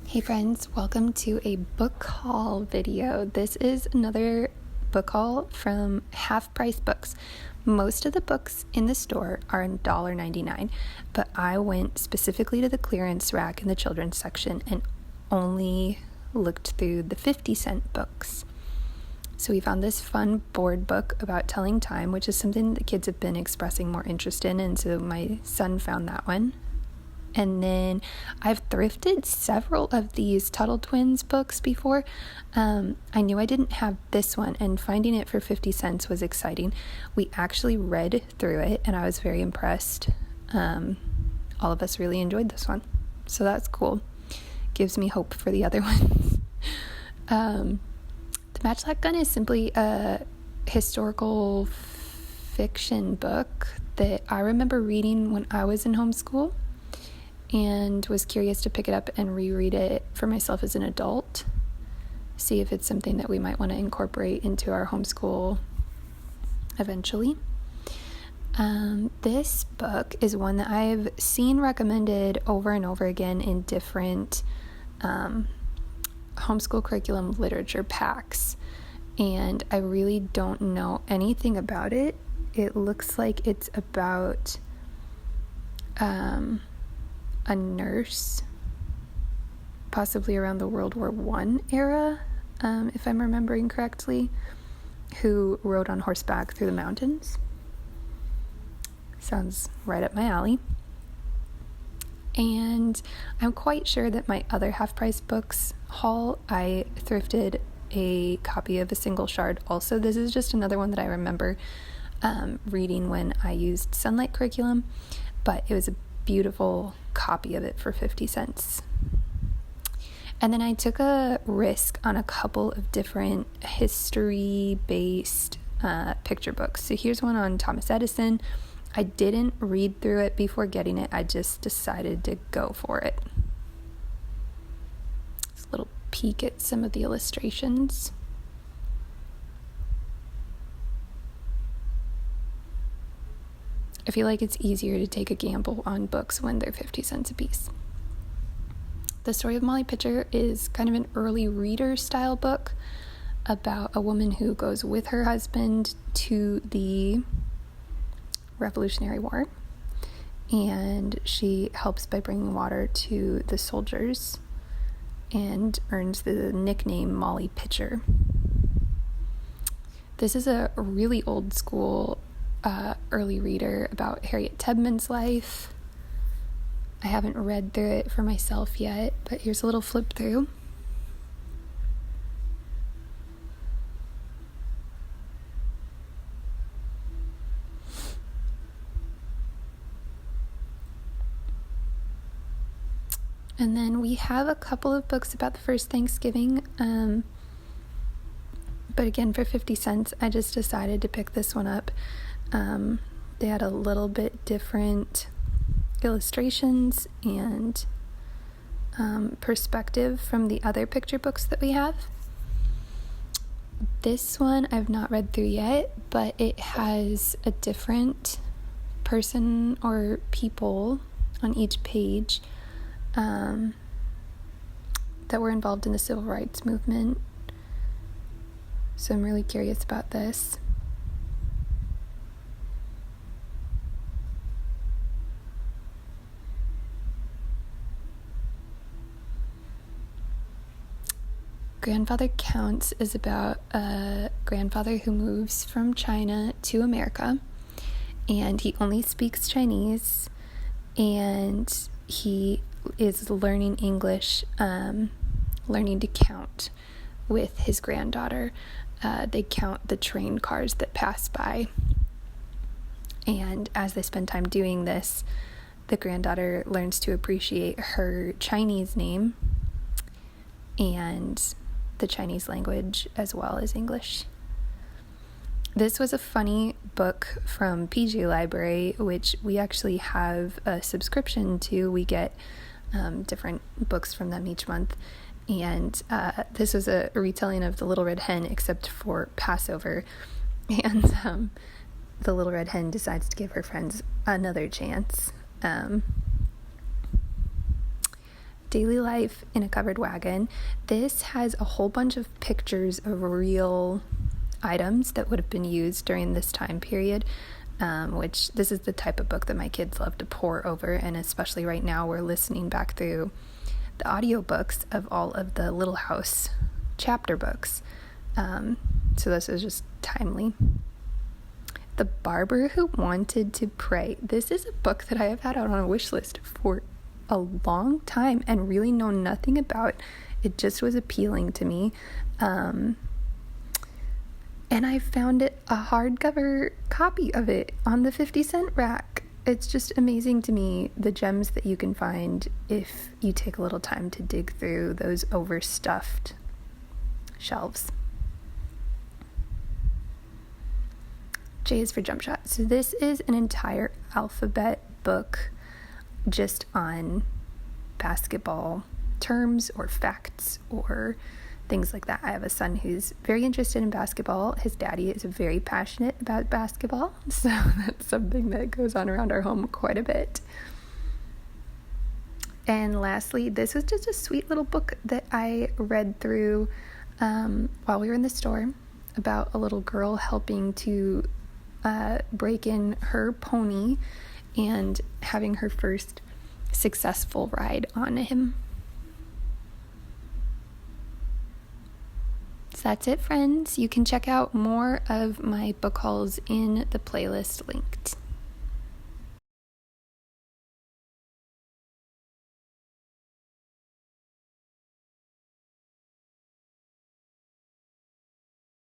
Hey friends, welcome to a book haul video. This is another book haul from Half Price Books. Most of the books in the store are $1.99, but I went specifically to the clearance rack in the children's section and only looked through the 50-cent books. So we found this fun board book about telling time, which is something the kids have been expressing more interest in, and so my son found that one. And then I've thrifted several of these Tuttle Twins books before. I knew I didn't have this one, and finding it for 50 cents was exciting. We actually read through it, and I was very impressed. All of us really enjoyed this one, so that's cool. Gives me hope for the other ones. The Matchlock Gun is simply a historical fiction book that I remember reading when I was in homeschool, and was curious to pick it up and reread it for myself as an adult, see if it's something that we might want to incorporate into our homeschool eventually. This book is one that I've seen recommended over and over again in different homeschool curriculum literature packs, and I really don't know anything about it. It looks like it's about a nurse, possibly around the World War I era, if I'm remembering correctly, who rode on horseback through the mountains. Sounds right up my alley. And I'm quite sure that my other Half Price Books haul, I thrifted a copy of A Single Shard also. This is just another one that I remember reading when I used Sunlight curriculum, but it was a beautiful copy of it for 50 cents. And then I took a risk on a couple of different history-based picture books. So here's one on Thomas Edison. I didn't read through it before getting it. I just decided to go for it. Just a little peek at some of the illustrations. I feel like it's easier to take a gamble on books when they're 50 cents a piece. The Story of Molly Pitcher is kind of an early reader style book about a woman who goes with her husband to the Revolutionary War, and she helps by bringing water to the soldiers and earns the nickname Molly Pitcher. This is a really old school early reader about Harriet Tubman's life. I haven't read through it for myself yet, but here's a little flip through. And then we have a couple of books about the first Thanksgiving, but again, for 50 cents, I just decided to pick this one up. They had a little bit different illustrations and perspective from the other picture books that we have. This one I've not read through yet, but it has a different person or people on each page that were involved in the civil rights movement. So I'm really curious about this. Grandfather Counts is about a grandfather who moves from China to America, and he only speaks Chinese, and he is learning English, learning to count with his granddaughter. They count the train cars that pass by, and as they spend time doing this, the granddaughter learns to appreciate her Chinese name and the Chinese language as well as English. This was a funny book from PJ Library, which we actually have a subscription to. We get different books from them each month, and this was a retelling of The Little Red Hen except for Passover, and the Little Red Hen decides to give her friends another chance. Daily Life in a Covered Wagon. This has a whole bunch of pictures of real items that would have been used during this time period, which this is the type of book that my kids love to pore over, and especially right now we're listening back through the audiobooks of all of the Little House chapter books. So this is just timely. The Barber Who Wanted to Pray. This is a book that I have had out on a wish list for a long time and really know nothing about. It just was appealing to me. And I found a hardcover copy of it on the 50-cent rack. It's just amazing to me, the gems that you can find if you take a little time to dig through those overstuffed shelves. J is for Jump Shot. So this is an entire alphabet book just on basketball terms or facts or things like that. I have a son who's very interested in basketball. His daddy is very passionate about basketball, so that's something that goes on around our home quite a bit. And lastly, this was just a sweet little book that I read through while we were in the store about a little girl helping to break in her pony and having her first successful ride on him. So that's it, friends. You can check out more of my book hauls in the playlist linked.